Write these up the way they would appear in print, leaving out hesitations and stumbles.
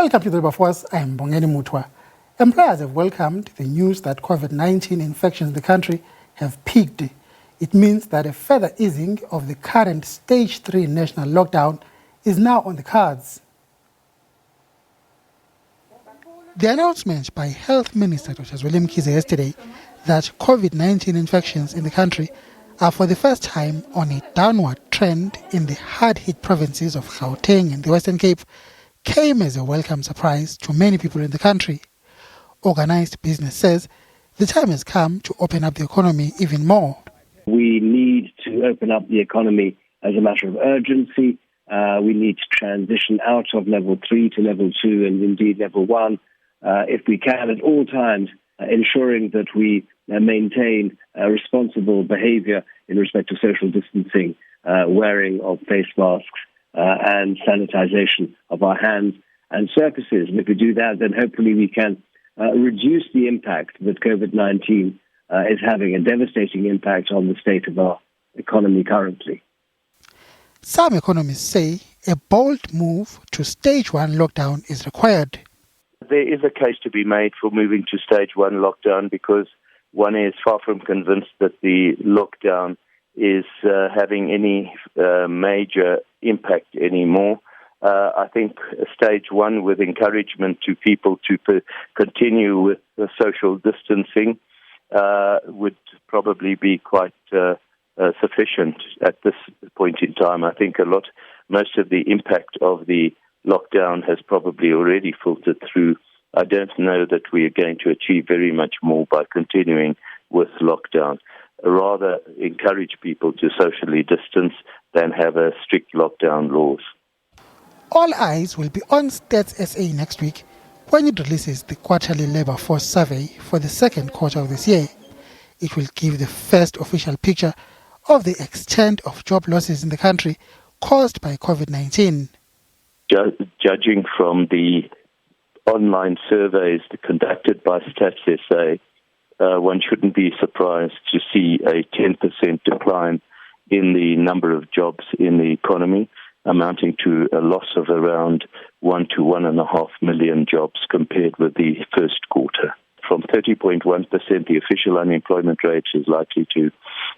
Welcome to the Force. I'm Bongeni Mutwa. Employers have welcomed the news that COVID-19 infections in the country have peaked. It means that a further easing of the current Stage 3 national lockdown is now on the cards. The announcement by Health Minister Dr. Zwelinzima yesterday that COVID-19 infections in the country are for the first time on a downward trend in the hard-hit provinces of Gauteng and the Western Cape came as a welcome surprise to many people in the country. Organized business says the time has come to open up the economy even more. We need to open up the economy as a matter of urgency. We need to transition out of level 3 to level 2 and indeed level 1 if we can at all times, ensuring that we maintain responsible behavior in respect to social distancing, wearing of face masks and sanitization of our hands and surfaces. And if we do that, then hopefully we can reduce the impact that COVID-19 is having, a devastating impact on the state of our economy currently. Some economists say a bold move to Stage 1 lockdown is required. There is a case to be made for moving to Stage 1 lockdown because one is far from convinced that the lockdown is having any major impact anymore. I think Stage 1 with encouragement to people to continue with the social distancing would probably be quite sufficient at this point in time. I think most of the impact of the lockdown has probably already filtered through. I don't know that we are going to achieve very much more by continuing with lockdown. Rather encourage people to socially distance than have a strict lockdown laws. All eyes will be on Stats SA next week when it releases the quarterly labour force survey for the second quarter of this year. It will give the first official picture of the extent of job losses in the country caused by COVID-19. Judging from the online surveys conducted by Stats SA, one shouldn't be surprised to see a 10% decline in the number of jobs in the economy, amounting to a loss of around 1 to 1.5 million jobs compared with the first quarter. From 30.1%, the official unemployment rate is likely to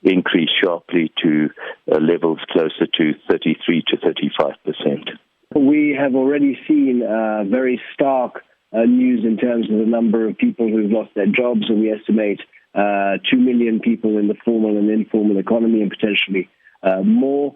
increase sharply to levels closer to 33 to 35%. We have already seen very stark news in terms of the number of people who've lost their jobs, and we estimate 2 million people in the formal and informal economy, and potentially more.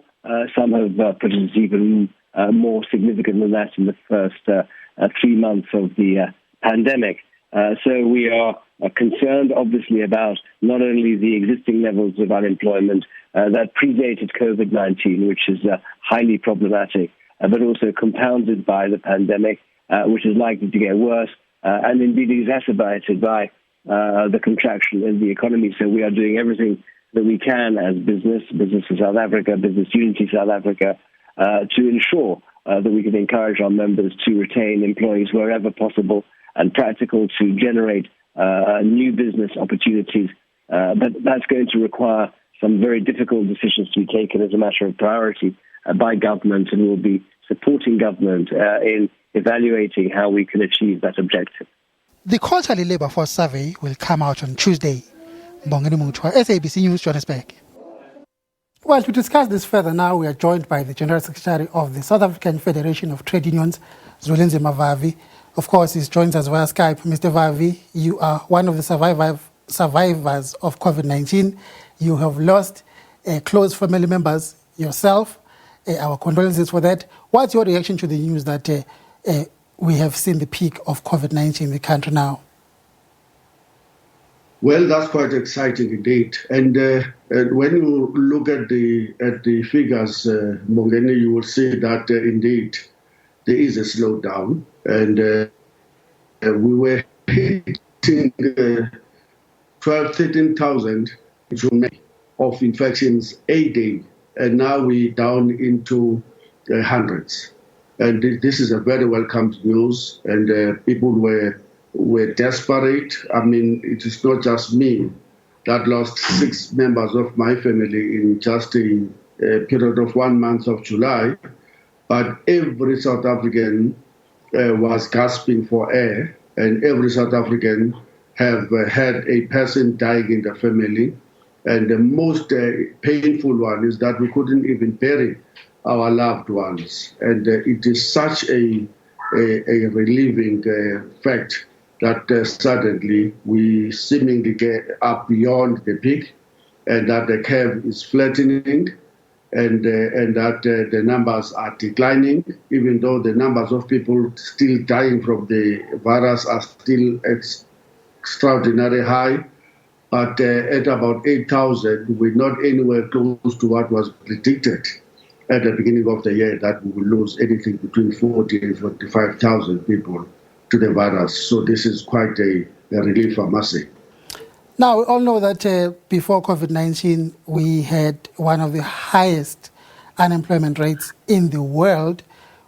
Some have put it even more significant than that in the first 3 months of the pandemic. So we are concerned, obviously, about not only the existing levels of unemployment that predated COVID-19, which is highly problematic, but also compounded by the pandemic, which is likely to get worse, and indeed exacerbated by the contraction in the economy. So we are doing everything that we can as Business in South Africa, Business Unity South Africa, to ensure that we can encourage our members to retain employees wherever possible and practical to generate new business opportunities. But that's going to require some very difficult decisions to be taken as a matter of priority by government, and we'll be supporting government in evaluating how we can achieve that objective. The quarterly labour force survey will come out on Tuesday. Bongeni Mutwa, SABC News, Johannesburg. Well, to discuss this further now, we are joined by the General Secretary of the South African Federation of Trade Unions, Zwelinzima Vavi. Of course, he joins us via Skype. Mr. Vavi, you are one of the survivors of COVID-19. You have lost close family members yourself. Our condolences for that. What's your reaction to the news that we have seen the peak of COVID-19 in the country now? Well, that's quite exciting indeed. And when you look at the figures, Mongeni, you will see that indeed there is a slowdown. And we were hitting 13,000 of infections a day. And now we're down into hundreds. And this is a very welcome news. And people were desperate. I mean, it is not just me that lost 6 members of my family in just a period of 1 month of July, but every South African was gasping for air, and every South African have had a person dying in the family. And the most painful one is that we couldn't even bury our loved ones. And it is such a relieving fact that suddenly we seemingly get up beyond the peak, and that the curve is flattening, and that the numbers are declining, even though the numbers of people still dying from the virus are still extraordinarily high. But at about 8,000, we're not anywhere close to what was predicted at the beginning of the year, that we will lose anything between 40 and 45,000 people to the virus. So this is quite a relief, I must say. Now, we all know that before COVID-19, we had one of the highest unemployment rates in the world,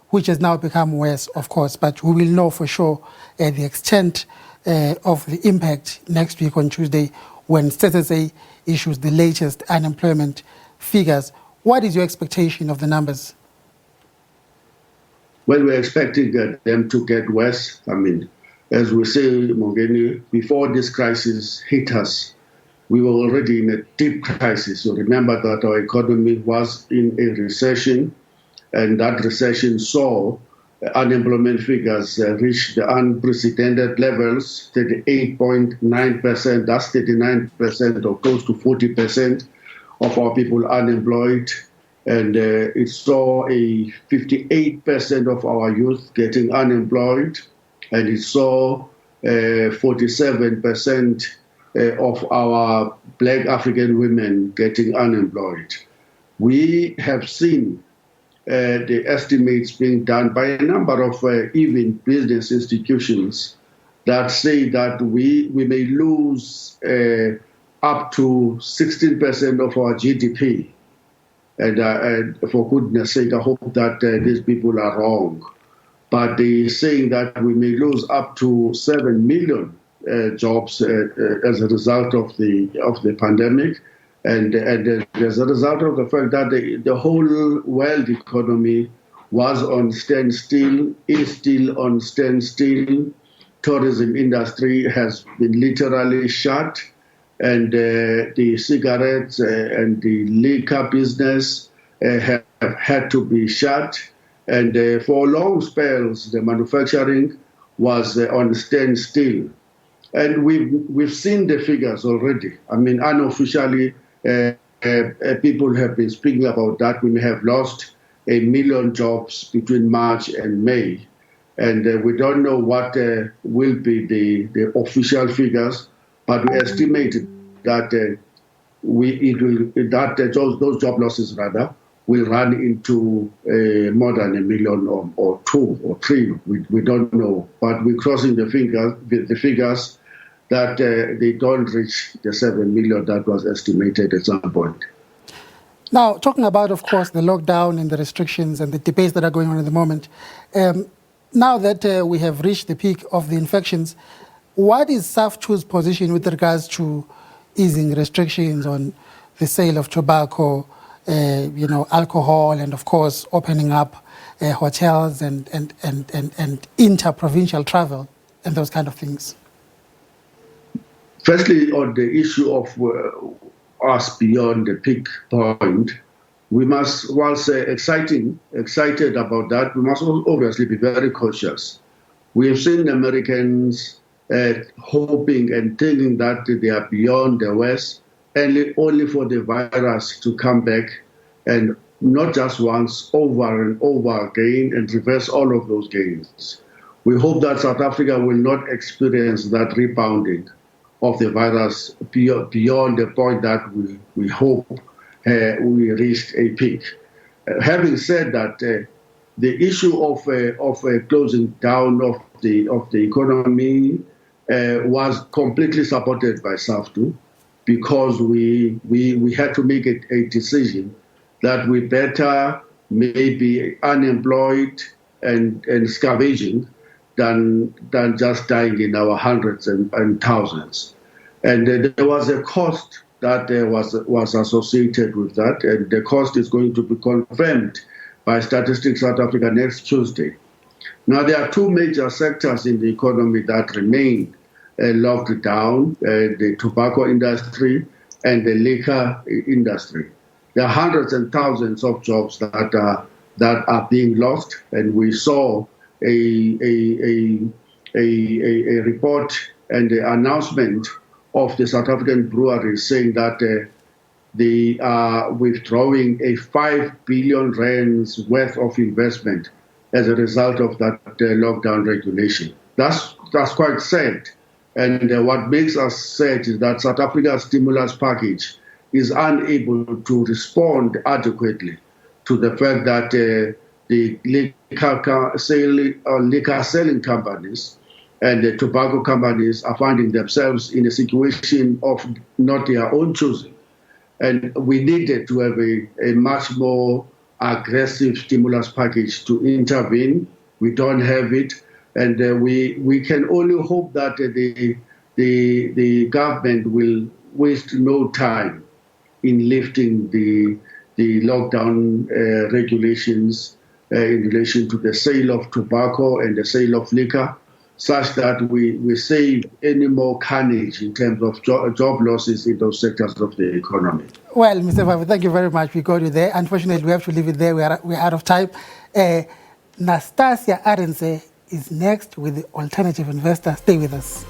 which has now become worse, of course, but we will know for sure the extent of the impact next week on Tuesday when SABC issues the latest unemployment figures. What is your expectation of the numbers? Well, we're expecting them to get worse. I mean, as we say, Mongeni, before this crisis hit us, we were already in a deep crisis. So remember that our economy was in a recession, and that recession saw unemployment figures reach the unprecedented levels, 38.9%, that's 39% or close to 40% of our people unemployed. And it saw a 58% of our youth getting unemployed, and it saw 47% of our Black African women getting unemployed. We have seen the estimates being done by a number of even business institutions that say that we may lose up to 16% of our GDP. And for goodness sake, I hope that these people are wrong. But they're saying that we may lose up to 7 million jobs as a result of the pandemic, and as a result of the fact that the whole world economy was on standstill, is still on standstill. Tourism industry has been literally shut, and the cigarettes and the liquor business have had to be shut. And for long spells, the manufacturing was on standstill. And we've seen the figures already. I mean, unofficially, people have been speaking about that. We may have lost 1 million jobs between March and May. And we don't know what will be the official figures, but we estimated that those job losses will run into more than 1 million or 2 or 3. We don't know, but we're crossing the figures that they don't reach the 7 million that was estimated at some point. Now, talking about, of course, the lockdown and the restrictions and the debates that are going on at the moment, now that we have reached the peak of the infections, what is SAFTU's position with regards to easing restrictions on the sale of tobacco, alcohol, and of course opening up hotels and inter-provincial travel and those kind of things? Firstly, on the issue of us beyond the peak point, we must, whilst excited about that, we must obviously be very cautious. We have seen Americans hoping and thinking that they are beyond the worst, only for the virus to come back, and not just once, over and over again, and reverse all of those gains. We hope that South Africa will not experience that rebounding of the virus beyond the point that we hope we reached a peak. Having said that, the issue of closing down of the economy was completely supported by SAFTU, because we had to make a decision that we better maybe unemployed and scavenging than just dying in our hundreds and thousands. And there was a cost that was associated with that, and the cost is going to be confirmed by Statistics South Africa next Tuesday. Now, there are two major sectors in the economy that remain locked down, the tobacco industry and the liquor industry. There are hundreds and thousands of jobs that are being lost, and we saw a report and the announcement of the South African breweries saying that they are withdrawing a 5 billion rands worth of investment as a result of that lockdown regulation. That's quite sad. And what makes us sad is that South Africa's stimulus package is unable to respond adequately to the fact that the liquor selling companies and the tobacco companies are finding themselves in a situation of not their own choosing. And we needed to have a much more aggressive stimulus package to intervene. We don't have it. And we can only hope that the government will waste no time in lifting the lockdown regulations in relation to the sale of tobacco and the sale of liquor, such that we save any more carnage in terms of job losses in those sectors of the economy. Well, Mr. Favu, thank you very much. We got you there. Unfortunately, we have to leave it there. We're out of time. Nastasia Arense is next with the Alternative Investor. Stay with us.